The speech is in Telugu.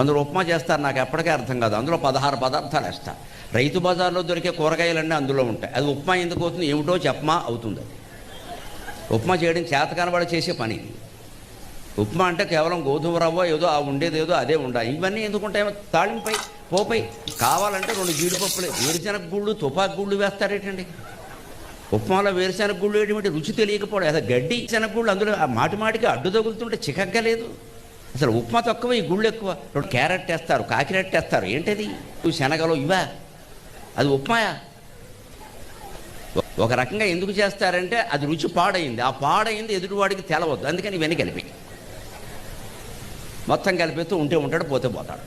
అందులో ఉప్మా చేస్తారు, నాకు ఎప్పటికీ అర్థం కాదు. అందులో 16 పదార్థాలు వేస్తారు. రైతు బజార్లో దొరికే కూరగాయలన్నీ అందులో ఉంటాయి. అది ఉప్మా ఎందుకు అవుతుంది, ఏమిటో చెప్పమా అవుతుంది. అది ఉప్మా చేయడం చేతకానివాడు చేసే పని. ఉప్మా అంటే కేవలం గోధుమ రవ్వ ఏదో ఆ ఉండేది ఏదో అదే ఉండాలి. ఇవన్నీ ఎందుకుంటాయి, తాళింపై పోపై కావాలంటే 2 జీడిపప్పులు, వేరుశనగ గుళ్ళు తుపాకు గుళ్ళు వేస్తారేటండి. ఉప్మాలో వేరుశనగ గుళ్ళు ఏంటంటే రుచి తెలియకపోవడం, అసలు గడ్డి శనగ గుళ్ళు అందులో మాటి మాటికి అడ్డు తగులుతుంటే చికగ్గా లేదు. అసలు ఉప్మా తక్కువ, ఈ గుళ్ళు ఎక్కువ. 2 క్యారెట్ వేస్తారు, కాకిరెట్ వేస్తారు. ఏంటది శనగలో ఇవా, అది ఉప్మాయా? ఒక రకంగా ఎందుకు చేస్తారంటే అది రుచి పాడైంది, ఆ పాడైంది ఎదుటివాడికి తెలవద్దు, అందుకని ఇవన్నీ కలిపి మొత్తం కలిపేస్తూ ఉంటే ఉంటాడు, పోతే పోతాడు.